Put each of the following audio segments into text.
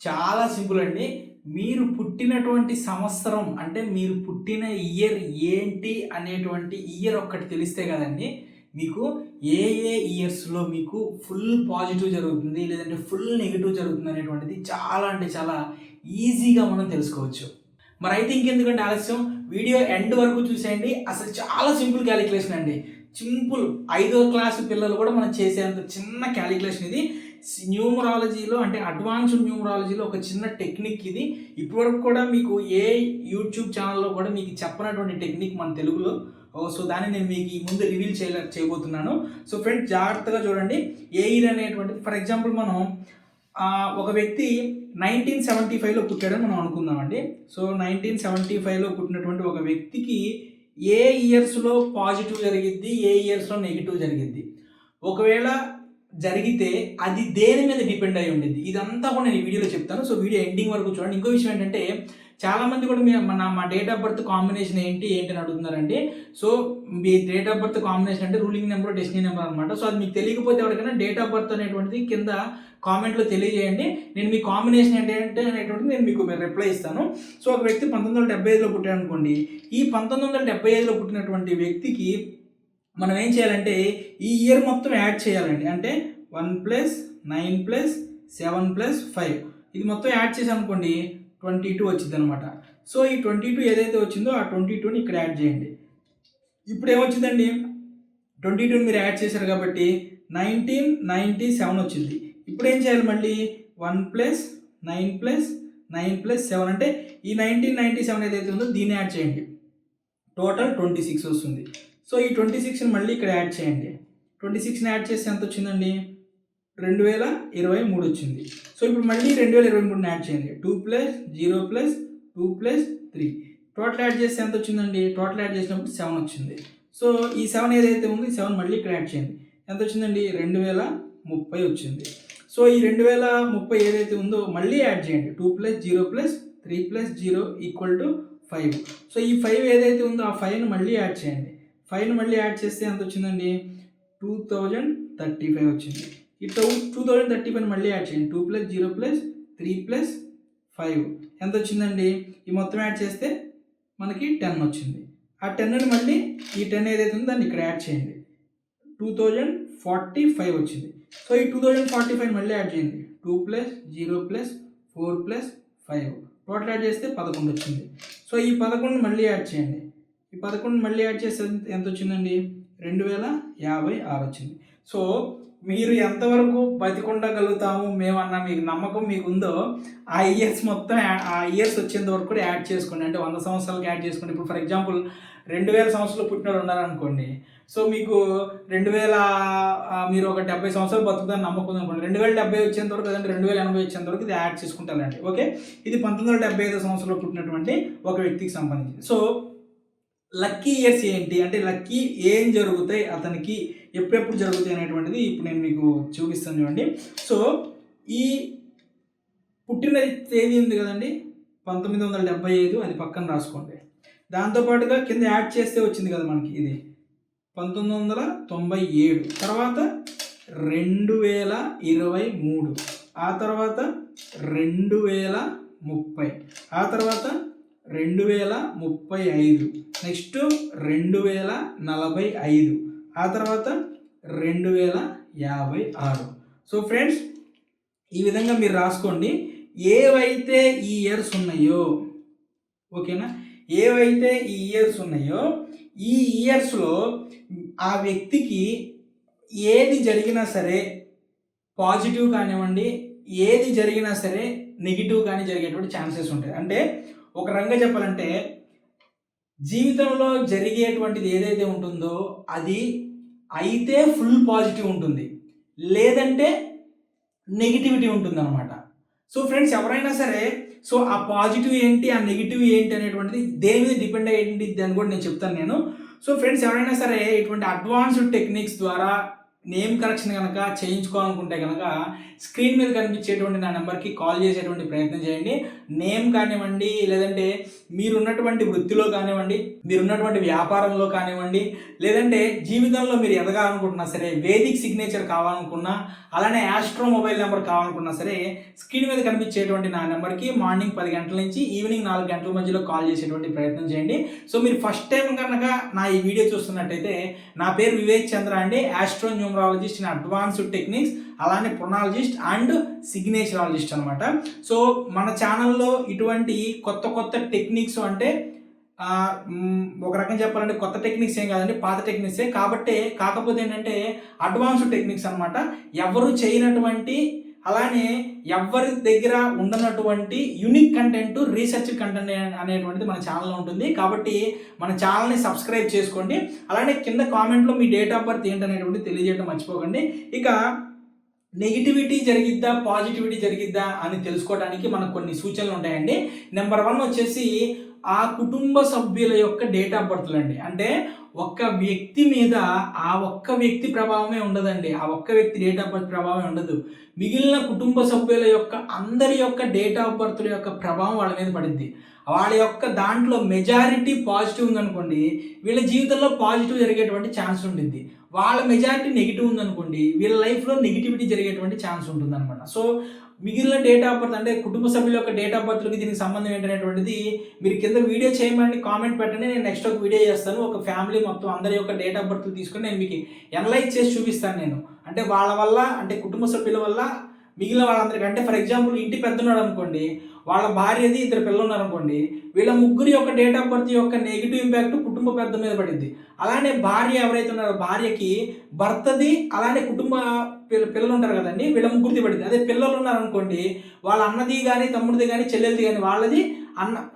చాలా సింపుల్ అండి. మీరు పుట్టినటువంటి సంవత్సరం అంటే మీరు పుట్టిన ఇయర్ ఏంటి అనేటువంటి ఇయర్ ఒక్కటి తెలిస్తే కదండీ మీకు ఏ ఏ ఇయర్స్‌లో మీకు ఫుల్ పాజిటివ్ జరుగుతుంది, లేదంటే ఫుల్ నెగెటివ్ జరుగుతుంది అనేటువంటిది చాలా అంటే చాలా ఈజీగా మనం తెలుసుకోవచ్చు. మరైతే ఇంకెందుకంటే ఆలస్యం వీడియో ఎండ్ వరకు చూసేయండి. అసలు చాలా సింపుల్ క్యాలిక్యులేషన్ అండి. సింపుల్ 5వ క్లాస్ పిల్లలు కూడా మనం చేసేంత చిన్న క్యాలిక్యులేషన్ ఇది. న్యూమరాలజీలో అంటే అడ్వాన్స్డ్ న్యూమరాలజీలో ఒక చిన్న టెక్నిక్ ఇది. ఇప్పటివరకు కూడా మీకు ఏ యూట్యూబ్ ఛానల్‌లో కూడా మీకు చెప్పనటువంటి టెక్నిక్ మన తెలుగులో. సో, దాన్ని నేను మీకు ఈ ముందు రివీల్ చేయబోతున్నాను. సో, ఫ్రెండ్స్ జాగ్రత్తగా చూడండి. ఏ ఇయర్ అనేటువంటిది ఫర్ ఎగ్జాంపుల్ మనం ఒక వ్యక్తి 1975లో పుట్టాడని మనం అనుకుందామండి. సో, 1975లో పుట్టినటువంటి ఒక వ్యక్తికి ఏ ఇయర్స్‌లో పాజిటివ్ జరిగిద్ది, ఏ ఇయర్స్‌లో నెగెటివ్ జరిగిద్ది. ఒకవేళ జరిగితే అది దేని మీద డిపెండ్ అయ్యి ఉండిద్ది. ఇదంతా కూడా నేను ఈ వీడియోలో చెప్తాను. సో, వీడియో ఎండింగ్ వరకు చూడండి. ఇంకో విషయం ఏంటంటే చాలామంది కూడా మా డేట్ ఆఫ్ బర్త్ కాంబినేషన్ ఏంటి అని అడుగుతున్నారండి. So, me date of birth combination అంటే రూలింగ్ నెంబర్, డెస్టినీ నెంబర్ అనమాట. సో, అది మీకు తెలియకపోతే ఎవరికైనా డేట్ ఆఫ్ బర్త్ అనేటువంటిది కింద కామెంట్లో తెలియజేయండి. నేను మీ కాంబినేషన్ ఏంటంటే అనేటువంటిది నేను మీకు రిప్లై ఇస్తాను. సో, ఒక వ్యక్తి 1975లో పుట్టాడు అనుకోండి. ఈ 1975లో పుట్టినటువంటి వ్యక్తికి మనం ఏం చేయాలంటే ఈ ఇయర్ మొత్తం యాడ్ చేయాలండి. అంటే 1 + 9 + 7 + 5 ఇది మొత్తం యాడ్ చేసాం అనుకోండి 22 వచ్చింది అనమాట. సో, ఈ 22 ఏదైతే వచ్చిందో ఆ 22ని ఇక్కడ యాడ్ చేయండి. ఇప్పుడు ఏమొచ్చిందండి 22ని మీరు యాడ్ చేశారు కాబట్టి 1997 వచ్చింది. ఇప్పుడు ఏం చేయాలి మళ్ళీ 1 + 9 + 9 + 7 అంటే ఈ 1997 ఏదైతే ఉందో దీన్ని యాడ్ చేయండి. టోటల్ 26 వస్తుంది. సో, ఈ 26ని మళ్ళీ ఇక్కడ యాడ్ చేయండి. 26ని యాడ్ చేస్తే ఎంత వచ్చిందండి 2023 వచ్చింది. సో, ఇప్పుడు మళ్ళీ 2023ని యాడ్ చేయండి. 2 + 0 + 2 + 3 టోటల్ యాడ్ చేస్తే ఎంత వచ్చిందండి? టోటల్ యాడ్ చేసినప్పుడు 7 వచ్చింది. సో, ఈ 7 ఏదైతే ఉందో ఈ 7 మళ్ళీ ఇక్కడ యాడ్ చేయండి. ఎంత వచ్చిందండి 2030 వచ్చింది. సో, ఈ 2030 ఏదైతే ఉందో మళ్ళీ యాడ్ చేయండి. 2 + 0 + 3 + 0 = 5. సో, ఈ 5 ఏదైతే ఉందో ఆ 5ని మళ్ళీ యాడ్ చేయండి. 5ని మళ్ళీ యాడ్ చేస్తే ఎంత వచ్చిందండి 2035 వచ్చింది. ఈ 2035ని మళ్ళీ యాడ్ చేయండి. 2 + 0 + 3 + 5 ఎంత వచ్చిందండి? ఈ మొత్తం యాడ్ చేస్తే మనకి 10 వచ్చింది. ఆ 10ని మళ్ళీ ఈ 10 ఏదైతే ఉందో దాన్ని ఇక్కడ యాడ్ చేయండి. 2045 వచ్చింది. సో, ఈ 2045 మళ్ళీ యాడ్ చేయండి. 2 + 0 + 4 + 5 టోటల్ యాడ్ చేస్తే 11 వచ్చింది. సో, ఈ 11ని మళ్ళీ యాడ్ చేయండి. ఈ 11 మళ్ళీ యాడ్ చేస్తే ఎంత వచ్చిందండి 2056 వచ్చింది. సో, మీరు ఎంతవరకు బతికుండగలుగుతాము మేమన్నా మీకు నమ్మకం మీకు ఉందో ఆ ఇయర్స్ మొత్తం ఆ ఇయర్స్ వచ్చేంత వరకు కూడా యాడ్ చేసుకోండి. అంటే 100 సంవత్సరాలకి యాడ్ చేసుకోండి. ఇప్పుడు ఫర్ ఎగ్జాంపుల్ 2000 సంవత్సరాలు పుట్టినోళ్ళు ఉన్నారనుకోండి. సో, మీకు 2000 మీరు ఒక 70 సంవత్సరాలు బతుకుతారని నమ్మకం ఉందనుకోండి. 2070 వచ్చేంత వరకు లేదంటే 2080 వచ్చేంత వరకు ఇది యాడ్ చేసుకుంటారండి. ఓకే, ఇది 1975 సంవత్సరంలో పుట్టినటువంటి ఒక వ్యక్తికి సంబంధించి. సో, లక్కీ ఇయర్స్ ఏంటి అంటే లక్కీ ఏం జరుగుతాయి అతనికి ఎప్పుడెప్పుడు జరుగుతాయి అనేటువంటిది ఇప్పుడు నేను మీకు చూపిస్తాను చూడండి. సో, ఈ పుట్టిన తేదీ ఉంది కదండి 1975 అది పక్కన రాసుకోండి. దాంతోపాటుగా కింద యాడ్ చేస్తే వచ్చింది కదా మనకి ఇది 1997 తర్వాత 2023 ఆ తర్వాత 2030 ఆ తర్వాత 2035 నెక్స్ట్ 2045 ఆ తర్వాత 2056. సో, ఫ్రెండ్స్ ఈ విధంగా మీరు రాసుకోండి. ఏవైతే ఈ ఇయర్స్ ఉన్నాయో ఓకేనా, ఏవైతే ఈ ఇయర్స్ ఉన్నాయో ఈ ఇయర్స్లో ఆ వ్యక్తికి ఏది జరిగినా సరే పాజిటివ్ కానివ్వండి, ఏది జరిగినా సరే నెగిటివ్ కానీ జరిగేటువంటి ఛాన్సెస్ ఉంటాయి. అంటే ఒక రంగా చెప్పాలంటే జీవితంలో జరిగేటువంటిది ఏదైతే ఉంటుందో అది అయితే ఫుల్ పాజిటివ్ ఉంటుంది, లేదంటే నెగిటివిటీ ఉంటుందన్నమాట. సో, ఫ్రెండ్స్ ఎవరైనా సరే సో ఆ పాజిటివ్ ఏంటి ఆ నెగిటివ్ ఏంటి అనేటువంటిది దేని మీద డిపెండ్ అయ్యింది అని కూడా నేను చెప్తాను నేను. సో, ఫ్రెండ్స్ ఎవరైనా సరే ఇటువంటి అడ్వాన్స్డ్ టెక్నిక్స్ ద్వారా నేమ్ కరెక్షన్ కనుక చేయించుకోవాలనుకుంటే కనుక స్క్రీన్ మీద కనిపించేటువంటి నా నెంబర్కి కాల్ చేసేటువంటి ప్రయత్నం చేయండి. నేమ్ కానివ్వండి, లేదంటే మీరున్నటువంటి వృత్తిలో కానివ్వండి, మీరున్నటువంటి వ్యాపారంలో కానివ్వండి, లేదంటే జీవితంలో మీరు ఎదగాలనుకుంటున్నా సరే, వేదిక్ సిగ్నేచర్ కావాలనుకున్నా, అలానే యాస్ట్రో మొబైల్ నెంబర్ కావాలనుకున్నా సరే, స్క్రీన్ మీద కనిపించేటువంటి నా నెంబర్కి మార్నింగ్ 10 గంటల నుంచి ఈవినింగ్ 4 గంటల మధ్యలో కాల్ చేసేటువంటి ప్రయత్నం చేయండి. సో మీరు ఫస్ట్ టైం కనుక నా ఈ వీడియో చూస్తున్నట్టయితే, నా పేరు వివేక్ చంద్ర అండి, astro numerologist in advanced techniques, అలానే ప్రొనాలజిస్ట్ అండ్ సిగ్నేచరాలజిస్ట్ అనమాట. సో మన ఛానల్లో ఇటువంటి కొత్త కొత్త టెక్నిక్స్ అంటే ఒక రకం చెప్పాలంటే కొత్త టెక్నిక్స్ ఏం కాదండి, పాత టెక్నిక్సే. కాకపోతే ఏంటంటే అడ్వాన్స్డ్ టెక్నిక్స్ అనమాట. ఎవరు చేయనటువంటి, అలానే ఎవరి దగ్గర ఉండనటువంటి యూనిక్ కంటెంట్, రీసెర్చ్ కంటెంట్ అనేటువంటిది మన ఛానల్లో ఉంటుంది. కాబట్టి మన ఛానల్ని సబ్స్క్రైబ్ చేసుకోండి. అలానే కింద కామెంట్లో మీ డేట్ ఆఫ్ బర్త్ ఏంటనేటువంటిది తెలియజేయడం మర్చిపోకండి. ఇక నెగిటివిటీ జరిగిద్దా, పాజిటివిటీ జరిగిద్దా అని తెలుసుకోవడానికి మనకు కొన్ని సూచనలు ఉంటాయండి. నెంబర్ 1 వచ్చేసి ఆ కుటుంబ సభ్యుల యొక్క డేట్ ఆఫ్ బర్త్లు అండి. అంటే ఒక్క వ్యక్తి మీద ఆ ఒక్క వ్యక్తి ప్రభావమే ఉండదండి, ఆ ఒక్క వ్యక్తి డేట్ ఆఫ్ బర్త్ ప్రభావమే ఉండదు. మిగిలిన కుటుంబ సభ్యుల యొక్క అందరి యొక్క డేట్ ఆఫ్ బర్త్ల యొక్క ప్రభావం వాళ్ళ మీద పడింది. వాళ్ళ యొక్క దాంట్లో మెజారిటీ పాజిటివ్ ఉందనుకోండి, వీళ్ళ జీవితంలో పాజిటివ్ జరిగేటువంటి ఛాన్స్ ఉంటుంది. వాళ్ళ మెజారిటీ నెగిటివ్ ఉందనుకోండి, వీళ్ళ లైఫ్లో నెగిటివిటీ జరిగేటువంటి ఛాన్స్ ఉంటుంది అనమాట. సో మిగిలిన డేట్ ఆఫ్ బర్త్ అంటే కుటుంబ సభ్యుల యొక్క డేట్ ఆఫ్ బర్త్లకి దీనికి సంబంధం ఏంటనేటువంటిది మీరు కింద వీడియో చేయమని కామెంట్ పెట్టండి. నేను నెక్స్ట్ ఒక వీడియో చేస్తాను. ఒక ఫ్యామిలీ మొత్తం అందరి యొక్క డేట్ ఆఫ్ బర్త్లు తీసుకొని నేను మీకు ఎనలైజ్ చేసి చూపిస్తాను. నేను అంటే వాళ్ళ వల్ల, అంటే కుటుంబ సభ్యుల వల్ల మిగిలిన వాళ్ళందరికీ, అంటే ఫర్ ఎగ్జాంపుల్ ఇంటి పెద్దన్నాడు అనుకోండి, వాళ్ళ భార్యది 2 పిల్లలు ఉన్నారనుకోండి, వీళ్ళ ముగ్గురి యొక్క డేట్ ఆఫ్ బర్త్ యొక్క నెగిటివ్ ఇంపాక్ట్ కుటుంబ పెద్ద మీద పడింది. అలానే భార్య ఎవరైతే ఉన్నారో భార్యకి భర్తది, అలానే కుటుంబ పిల్లలు ఉంటారు కదండి, వీళ్ళ ముగ్గురిది పడింది. అదే పిల్లలు ఉన్నారనుకోండి, వాళ్ళ అన్నది కానీ, తమ్ముడిది కానీ, చెల్లెలది కానీ, వాళ్ళది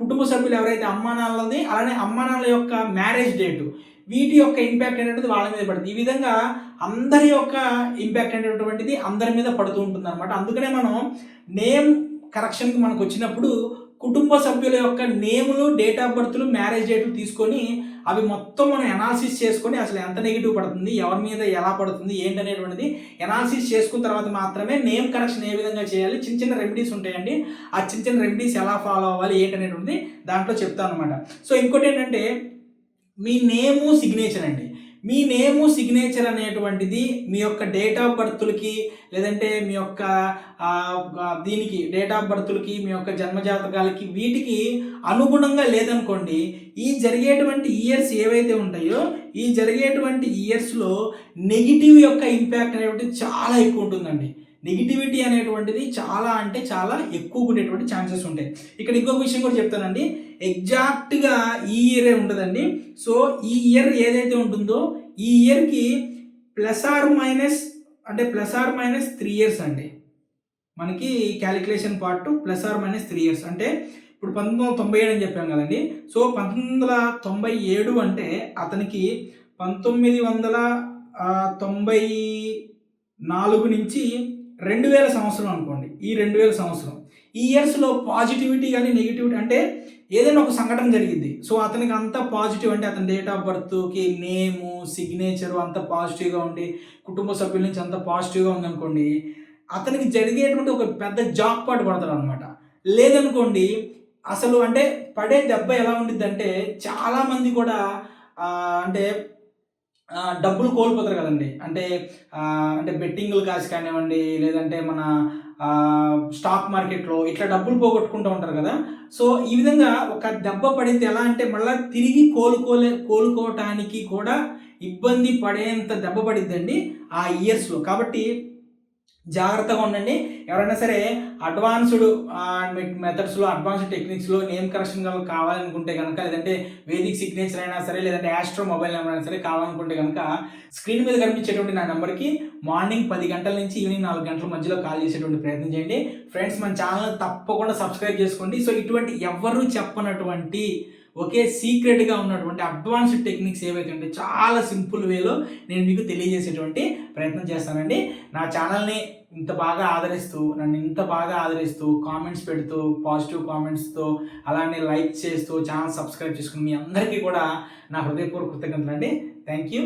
కుటుంబ సభ్యులు ఎవరైతే అమ్మా నాన్నలది, అలానే అమ్మా నాన్నల యొక్క మ్యారేజ్ డేటు, వీటి యొక్క ఇంపాక్ట్ అనేటువంటిది వాళ్ళ మీద పడుతుంది. ఈ విధంగా అందరి యొక్క ఇంపాక్ట్ అనేటువంటిది అందరి మీద పడుతూ ఉంటుంది అనమాట. అందుకనే మనం నేమ్ కరెక్షన్కి మనకు వచ్చినప్పుడు కుటుంబ సభ్యుల యొక్క నేములు, డేట్ ఆఫ్ బర్త్లు, మ్యారేజ్ డేట్లు తీసుకొని అవి మొత్తం మనం ఎనాలిసిస్ చేసుకొని అసలు ఎంత నెగిటివ్ పడుతుంది, ఎవరి మీద ఎలా పడుతుంది ఏంటనేటువంటిది ఎనాలిసిస్ చేసుకున్న తర్వాత మాత్రమే నేమ్ కరెక్షన్ ఏ విధంగా చేయాలి, చిన్న చిన్న రెమెడీస్ ఉంటాయండి. ఆ చిన్న చిన్న రెమెడీస్ ఎలా ఫాలో అవ్వాలి ఏంటనేటువంటిది దాంట్లో చెప్తాను అనమాట. సో ఇంకోటి ఏంటంటే మీ నేము సిగ్నేచర్ అండి. మీ నేము సిగ్నేచర్ అనేటువంటిది మీ యొక్క డేట్ ఆఫ్ బర్త్లకి, లేదంటే మీ యొక్క దీనికి డేట్ ఆఫ్ బర్త్లకి, మీ యొక్క జన్మజాతకాలకి, వీటికి అనుగుణంగా లేదనుకోండి, ఈ జరిగేటువంటి ఇయర్స్ ఏవైతే ఉంటాయో, ఈ జరిగేటువంటి ఇయర్స్లో నెగిటివ్ యొక్క ఇంపాక్ట్ అనేటువంటిది చాలా ఎక్కువ ఉంటుందండి. నెగిటివిటీ అనేటువంటిది చాలా అంటే చాలా ఎక్కువ ఉండేటువంటి ఛాన్సెస్ ఉంటాయి. ఇక్కడ ఇంకొక విషయం కూడా చెప్తానండి, ఎగ్జాక్ట్గా ఈ ఇయరే ఉంటుందండి. సో ఈ ఇయర్ ఏదైతే ఉంటుందో ఈ ఇయర్కి +3 ఇయర్స్ అండి. మనకి క్యాలిక్యులేషన్ పార్ట్ +3 ఇయర్స్ అంటే ఇప్పుడు 1997 అని చెప్పాం కదండి. సో 1997 అంటే అతనికి 1994 నుంచి 2000 సంవత్సరం అనుకోండి. ఈ 2000 సంవత్సరం ఈ ఇయర్స్లో పాజిటివిటీ కానీ నెగిటివిటీ అంటే ఏదైనా ఒక సంఘటన జరిగింది. సో అతనికి అంత పాజిటివ్, అంటే అతని డేట్ ఆఫ్ బర్త్కి నేము, సిగ్నేచరు అంత పాజిటివ్గా ఉండి, కుటుంబ సభ్యుల నుంచి అంత పాజిటివ్గా ఉందనుకోండి, అతనికి జరిగేటువంటి ఒక పెద్ద జాక్ పాట్ పడతాడు అనమాట. లేదనుకోండి అసలు అంటే పడే దెబ్బ ఎలా ఉండిద్దంటే, చాలామంది కూడా అంటే డబ్బులు కోల్పోతారు కదండి. అంటే బెట్టింగ్లు కాసి కానివ్వండి, లేదంటే మన స్టాక్ మార్కెట్లో ఇట్లా డబ్బులు పోగొట్టుకుంటూ ఉంటారు కదా. సో ఈ విధంగా ఒక దెబ్బ పడితే ఎలా అంటే మళ్ళీ తిరిగి కోలుకోవటానికి కూడా ఇబ్బంది పడేంత దెబ్బ పడిద్దండి ఆ ఇయర్స్లో. కాబట్టి జాగ్రత్తగా ఉండండి. ఎవరైనా సరే అడ్వాన్స్డ్ మెథడ్స్లో, అడ్వాన్స్డ్ టెక్నిక్స్లో నేమ్ కరెక్షన్ కావాలనుకుంటే కనుక, లేదంటే వేదిక్ సిగ్నేచర్ అయినా సరే, లేదంటే యాస్ట్రో మొబైల్ నెంబర్ అయినా సరే కావాలనుకుంటే కనుక స్క్రీన్ మీద కనిపించేటువంటి నా నెంబర్కి మార్నింగ్ 10 గంటల నుంచి ఈవినింగ్ 4 గంటల మధ్యలో కాల్ చేసేటువంటి ప్రయత్నం చేయండి. ఫ్రెండ్స్, మన ఛానల్ తప్పకుండా సబ్స్క్రైబ్ చేసుకోండి. సో ఇటువంటి ఎవరు చెప్పనటువంటి ఒకే సీక్రెట్గా ఉన్నటువంటి అడ్వాన్స్డ్ టెక్నిక్స్ ఏవైతే ఉంటే చాలా సింపుల్ వేలో నేను మీకు తెలియజేసేటువంటి ప్రయత్నం చేస్తానండి. నా ఛానల్ని నన్ను ఇంత బాగా ఆదరిస్తూ కామెంట్స్ పెడుతూ, పాజిటివ్ కామెంట్స్తో, అలానే లైక్ చేస్తూ, ఛానల్ సబ్స్క్రైబ్ చేసుకుని మీ అందరికీ కూడా నా హృదయపూర్వక కృతజ్ఞతలు అండి. Thank you.